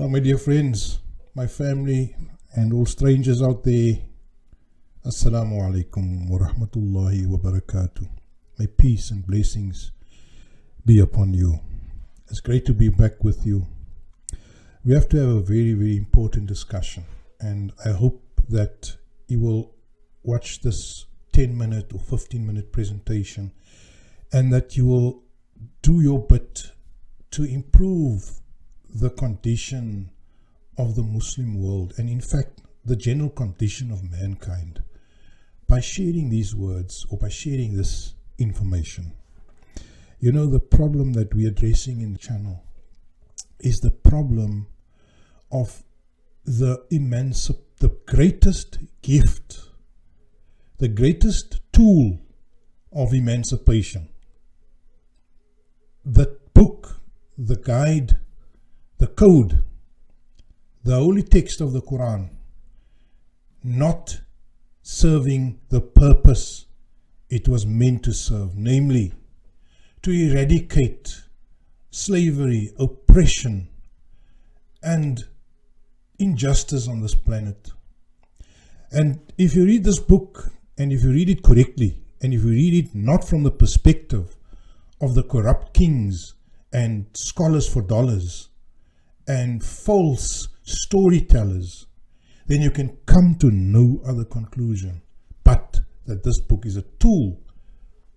My dear friends, my family, and all strangers out there, Assalamu alaikum wa rahmatullahi wa barakatuh. May peace and blessings be upon you. It's great to be back with you. We have to have a very, very important discussion, and I hope that you will watch this 10-minute or 15-minute presentation and that you will do your bit to improve the condition of the Muslim world, and in fact the general condition of mankind, by sharing these words or by sharing this information. You know, the problem that we're addressing in the channel is the problem of the greatest gift, the greatest tool of emancipation. The book, the guide, the code, the holy text of the Quran, not serving the purpose it was meant to serve, namely to eradicate slavery, oppression, and injustice on this planet. And if you read this book, and if you read it correctly, and if you read it not from the perspective of the corrupt kings and scholars for dollars and false storytellers, then you can come to no other conclusion but that this book is a tool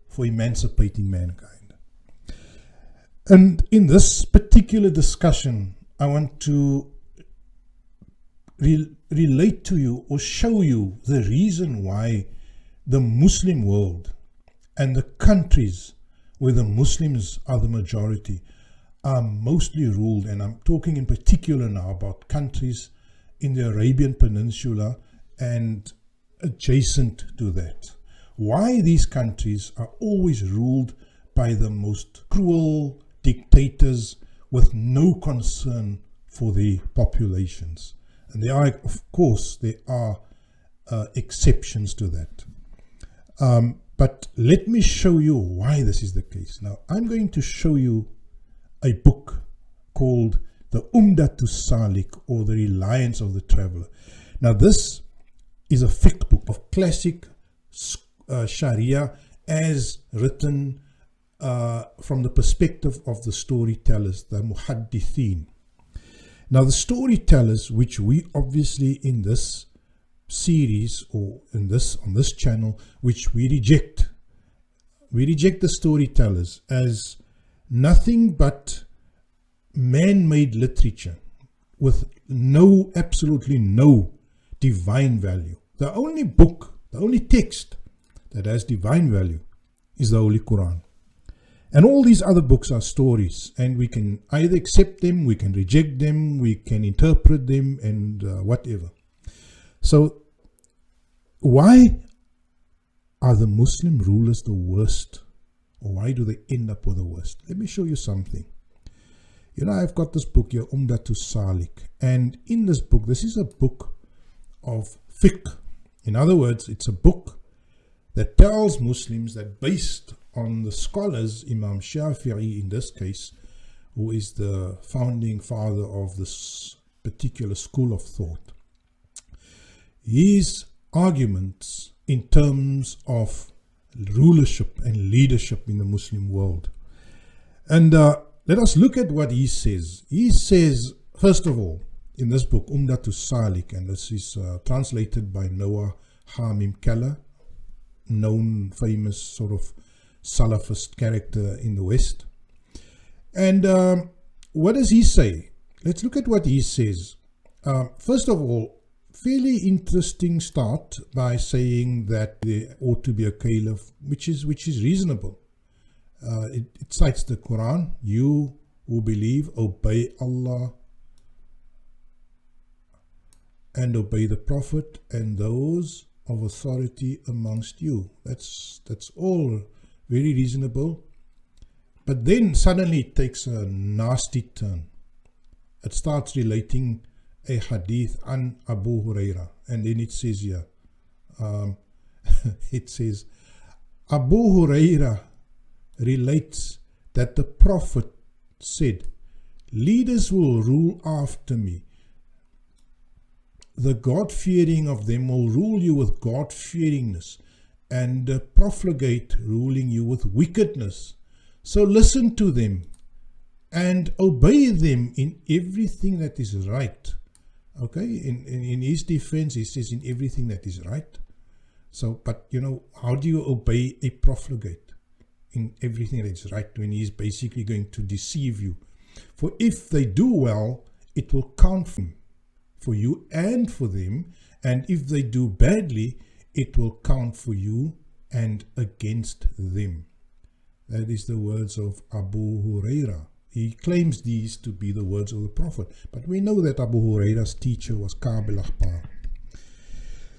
for emancipating mankind. And in this particular discussion, I want to relate to you or show you the reason why the Muslim world and the countries where the Muslims are the majority are mostly ruled, and I'm talking in particular now about countries in the Arabian Peninsula and adjacent to that. Why these countries are always ruled by the most cruel dictators with no concern for the populations. And there are, of course, exceptions to that. But let me show you why this is the case. Now, I'm going to show you a book called the Umdatus Salik, or the Reliance of the Traveler. Now, this is a fiqh book of classic Sharia as written from the perspective of the storytellers, the muhaddithin. Now, the storytellers, which we obviously in this series or on this channel, which we reject the storytellers as nothing but man-made literature with absolutely no divine value. The only book, the only text that has divine value is the Holy Quran. And all these other books are stories, and we can either accept them, we can reject them, we can interpret them, and whatever. So, why are the Muslim rulers the worst? Or why do they end up with the worst? Let me show you something. You know, I've got this book here, Umdatus Salik. And in this book, this is a book of fiqh. In other words, it's a book that tells Muslims that, based on the scholars, Imam Shafi'i in this case, who is the founding father of this particular school of thought, his arguments in terms of rulership and leadership in the Muslim world. And let us look at what he says. He says, first of all, in this book, Umdatus Salik, and this is translated by Noah Hamim Kalla, known, famous sort of Salafist character in the West. And what does he say? Let's look at what he says. First of all, fairly interesting start by saying that there ought to be a caliph, which is reasonable. It cites the Quran. You who believe, obey Allah and obey the Prophet and those of authority amongst you. That's all very reasonable. But then suddenly it takes a nasty turn. It starts relating a hadith an Abu Huraira, and then it says here, it says, Abu Huraira relates that the Prophet said, leaders will rule after me. The God-fearing of them will rule you with God-fearingness, and the profligate ruling you with wickedness. So listen to them and obey them in everything that is right. Okay, in his defense, he says in everything that is right. So, but you know, how do you obey a profligate in everything that is right when he is basically going to deceive you? For if they do well, it will count for you and for them, and if they do badly, it will count for you and against them. That is the words of Abu Huraira. He claims these to be the words of the Prophet, but we know that Abu Huraira's teacher was Ka'b al-Ahbar.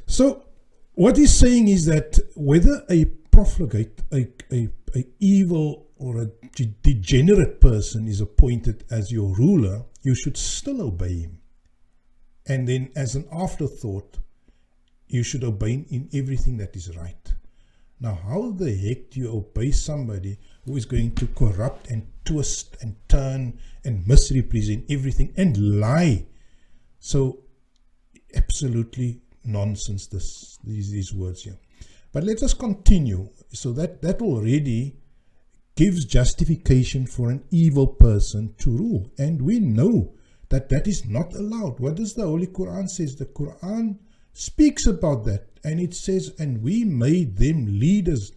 So what he's saying is that whether a profligate, a evil or a degenerate person is appointed as your ruler, you should still obey him. And then as an afterthought, you should obey him in everything that is right. Now, how the heck do you obey somebody who is going to corrupt and twist and turn and misrepresent everything and lie? So, absolutely nonsense, these words here. But let us continue. So that already gives justification for an evil person to rule. And we know that that is not allowed. What does the Holy Quran says? The Quran speaks about that, and it says, and we made them leaders.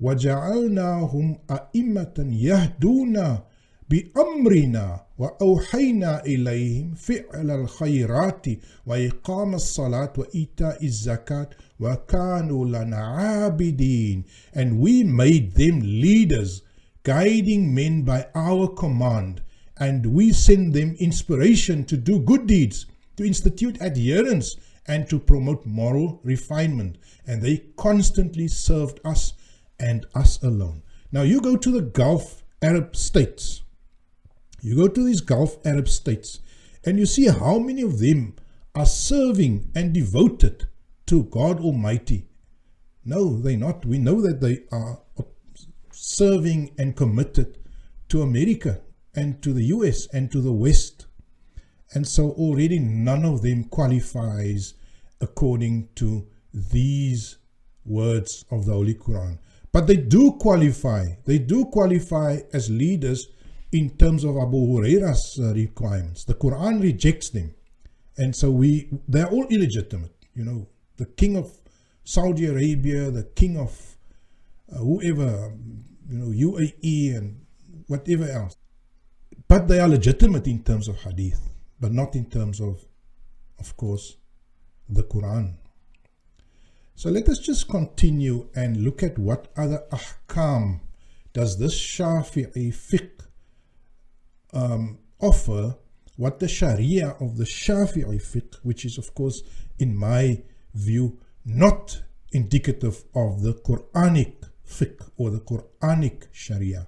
وَجَعَلْنَاهُمْ أَئِمَّةً يَهْدُونَ بِأَمْرِنَا وَأَوْحَيْنَا إِلَيْهِمْ فِعْلَ الْخَيْرَاتِ وَإِقَامَ الصَّلَاةِ وَإِيتَاءِ الزَّكَاةِ وَكَانُوا لَنَا عَابِدِينَ. And we made them leaders, guiding men by our command, and we send them inspiration to do good deeds, to institute adherence, and to promote moral refinement. And they constantly served us and us alone. Now you go to the Gulf Arab states. You go to these Gulf Arab states and you see how many of them are serving and devoted to God Almighty. No, they're not. We know that they are serving and committed to America and to the US and to the West. And so already none of them qualifies according to these words of the Holy Quran. But they do qualify. They do qualify as leaders in terms of Abu Huraira's requirements. The Quran rejects them. And so they're all illegitimate. You know, the king of Saudi Arabia, the king of whoever, you know, UAE and whatever else. But they are legitimate in terms of hadith, but not in terms of course, the Quran. So let us just continue and look at what other ahkam does this Shafi'i fiqh offer, what the Sharia of the Shafi'i fiqh, which is of course in my view not indicative of the Quranic fiqh or the Quranic Sharia.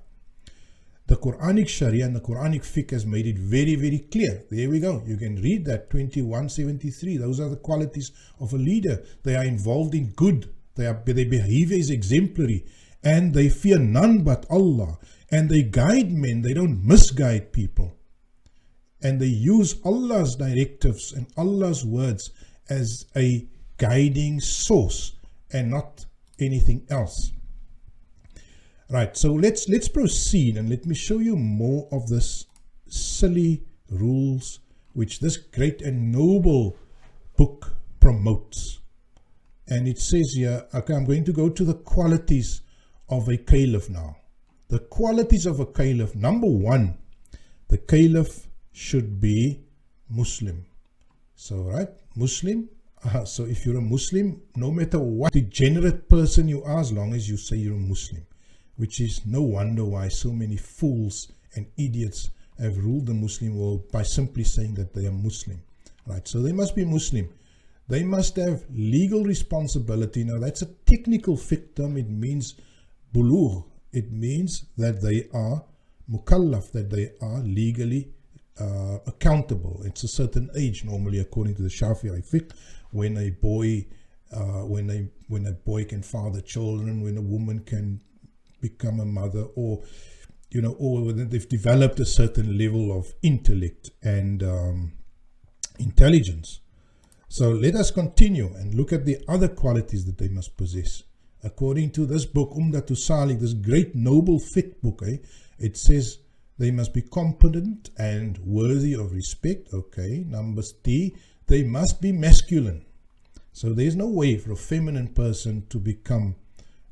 The Quranic Sharia and the Quranic fiqh has made it very, very clear. There we go. You can read that 2173. Those are the qualities of a leader. They are involved in good. Their behavior is exemplary. And they fear none but Allah. And they guide men. They don't misguide people. And they use Allah's directives and Allah's words as a guiding source and not anything else. Right, so let's proceed and let me show you more of this silly rules which this great and noble book promotes. And it says here, okay, I'm going to go to the qualities of a caliph now. The qualities of a caliph. Number one, the caliph should be Muslim. So, right, Muslim. So if you're a Muslim, no matter what degenerate person you are, as long as you say you're a Muslim. Which is no wonder why so many fools and idiots have ruled the Muslim world by simply saying that they are Muslim. Right, so they must be Muslim. They must have legal responsibility. Now that's a technical fiqh term. It means bulugh. It means that they are mukallaf, that they are legally accountable. It's a certain age normally according to the Shafi'i fiqh when a boy when a boy can father children, when a woman can become a mother, or or whether they've developed a certain level of intellect and intelligence. So let us continue and look at the other qualities that they must possess. According to this book, Umdatu Salik, this great noble fiqh book, it says they must be competent and worthy of respect. Okay, number D, they must be masculine. So there's no way for a feminine person to become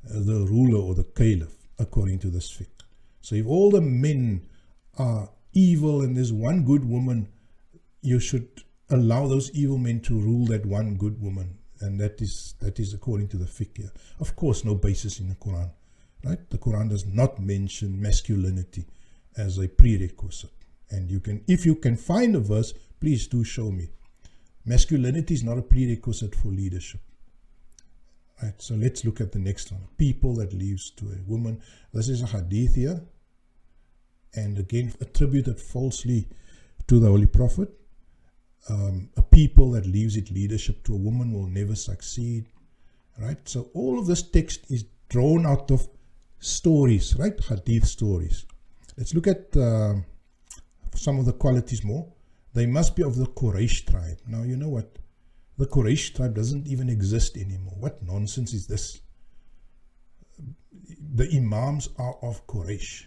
the ruler or the caliph, according to this fiqh. So if all the men are evil and there's one good woman, you should allow those evil men to rule that one good woman. And that is according to the fiqh here. Of course, no basis in the Quran. Right? The Quran does not mention masculinity as a prerequisite. And if you can find a verse, please do show me. Masculinity is not a prerequisite for leadership. Right, so let's look at the next one. People that leaves to a woman. This is a hadith here. And again, attributed falsely to the Holy Prophet. A people that leaves its leadership to a woman will never succeed. Right? So all of this text is drawn out of stories, right? Hadith stories. Let's look at some of the qualities more. They must be of the Quraysh tribe. Now, you know what? The Quraysh tribe doesn't even exist anymore. What nonsense is this? The Imams are of Quraysh.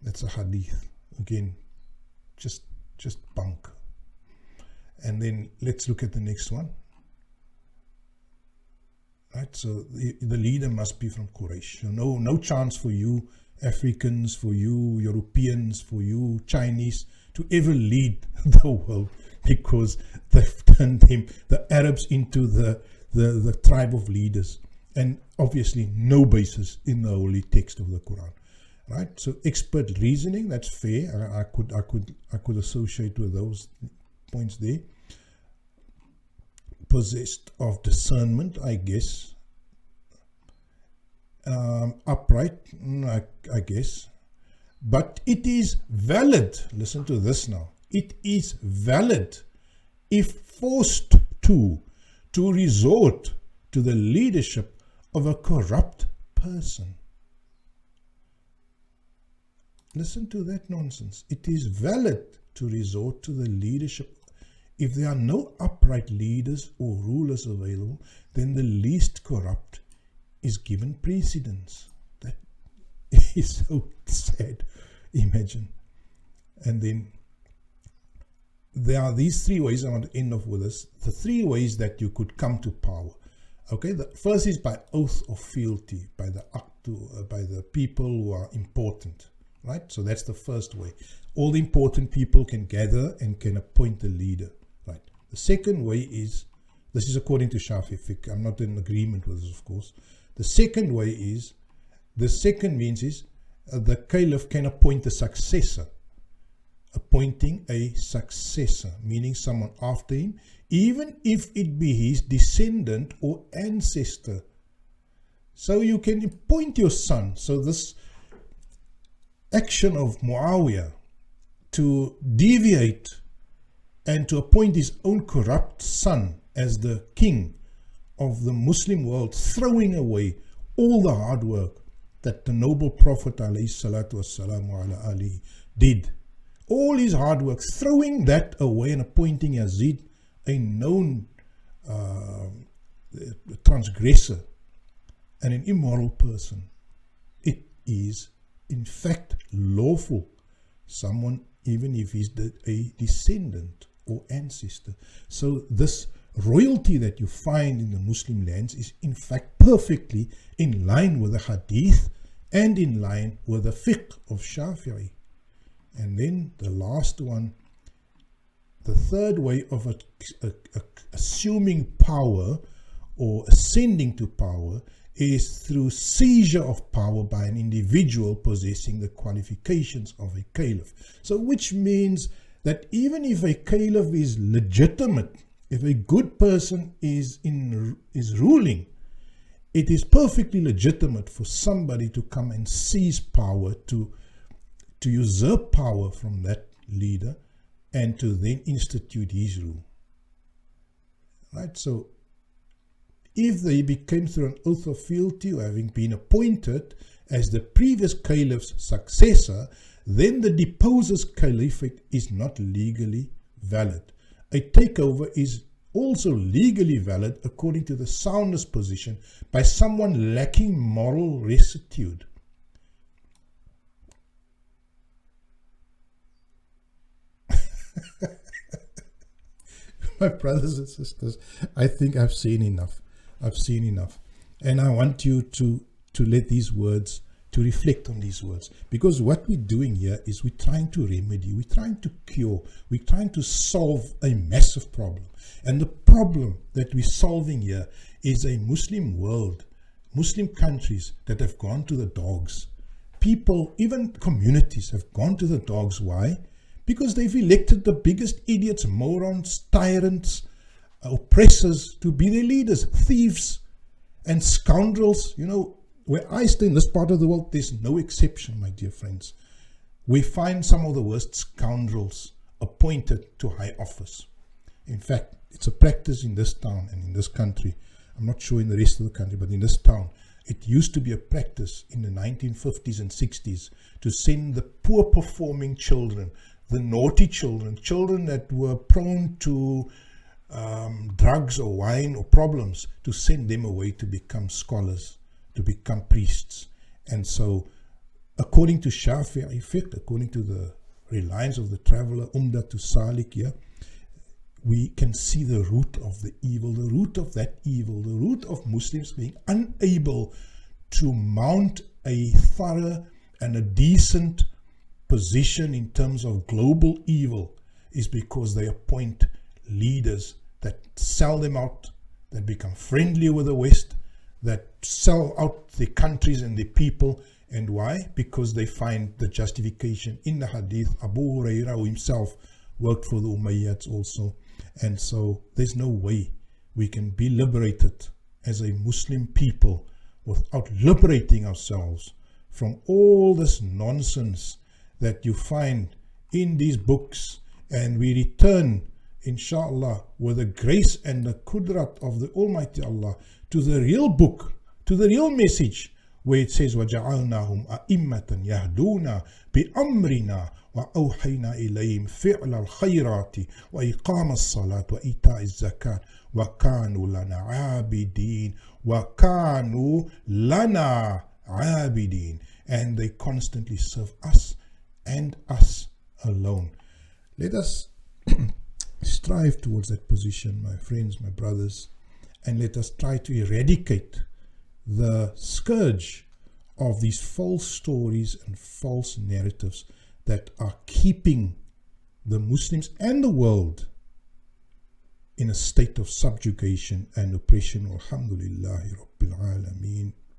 That's a hadith. Again, just bunk. And then let's look at the next one. Right, so the leader must be from Quraysh. So no chance for you Africans, for you Europeans, for you Chinese to ever lead the world, because they've turned the Arabs into the tribe of leaders, and obviously no basis in the holy text of the Quran. Right, so expert reasoning, that's fair. I could associate with those points there. Possessed of discernment, I guess. Upright, I guess. But it is valid. Listen to this now. It is valid if forced to resort to the leadership of a corrupt person. Listen to that nonsense. It is valid to resort to the leadership. If there are no upright leaders or rulers available, then the least corrupt is given precedence. That is so sad. Imagine. And then there are these three ways. I want to end off with this. The three ways that you could come to power. Okay, the first is by oath of fealty, by the people who are important. Right? So that's the first way. All the important people can gather and can appoint the leader. Right? The second way is, this is according to Shafi fiqh. I'm not in agreement with this, of course. The second way is, the second means is the caliph can appoint a successor. Appointing a successor, meaning someone after him, even if it be his descendant or ancestor. So you can appoint your son. So this action of Muawiyah to deviate and to appoint his own corrupt son as the king of the Muslim world, throwing away all the hard work that the noble Prophet ﷺ did. All his hard work, throwing that away and appointing Yazid, a known transgressor and an immoral person. It is in fact lawful. Someone, even if he's a descendant or ancestor. So this royalty that you find in the Muslim lands is in fact perfectly in line with the hadith and in line with the fiqh of Shafi'i. And then the last one, the third way of assuming power or ascending to power is through seizure of power by an individual possessing the qualifications of a caliph. So which means that even if a caliph is legitimate, if a good person is ruling, it is perfectly legitimate for somebody to come and seize power, to usurp power from that leader and to then institute his rule. Right? So if they became through an oath of fealty or having been appointed as the previous caliph's successor, then the deposer's caliphate is not legally valid. A takeover is also legally valid according to the soundest position by someone lacking moral rectitude. My brothers and sisters, I think I've seen enough. I've seen enough. And I want you to let these words, to reflect on these words. Because what we're doing here is we're trying to remedy, we're trying to cure, we're trying to solve a massive problem. And the problem that we're solving here is a Muslim world, Muslim countries that have gone to the dogs. People, even communities, have gone to the dogs. Why? Because they've elected the biggest idiots, morons, tyrants, oppressors to be their leaders, thieves and scoundrels. You know, where I stay in this part of the world, there's no exception, my dear friends. We find some of the worst scoundrels appointed to high office. In fact, it's a practice in this town and in this country. I'm not sure in the rest of the country, but in this town, it used to be a practice in the 1950s and 60s to send the poor performing children, the naughty children, children that were prone to drugs or wine or problems, to send them away to become scholars, to become priests. And so, according to Shafi'i fiqh, according to the Reliance of the traveler, to Salik, yeah, we can see the root of the evil, the root of that evil, the root of Muslims being unable to mount a thorough and a decent position in terms of global evil is because they appoint leaders that sell them out, that become friendly with the West, that sell out their countries and their people. And why? Because they find the justification in the hadith. Abu Hurairah, who himself worked for the Umayyads also. And so there's no way we can be liberated as a Muslim people without liberating ourselves from all this nonsense that you find in these books. And we return, inshallah, with the grace and the qudrat of the Almighty Allah to the real book, to the real message, where it says وَجَعَلْنَاهُمْ أَئِمَّةً يَهْدُونَ بِأَمْرِنَا وَأَوْحَيْنَا إِلَيْهِمْ فِعْلَ الْخَيْرَاتِ وَإِقَامَ الصَّلَاةِ وَإِيتَاءِ الزَّكَاةِ وَكَانُوا لَنَا عَابِدِينَ وَكَانُوا لَنَا عَابِدِينَ. And they constantly serve us and us alone. Let us strive towards that position, my friends, my brothers, and let us try to eradicate the scourge of these false stories and false narratives that are keeping the Muslims and the world in a state of subjugation and oppression. Alhamdulillahi Rabbil Alameen.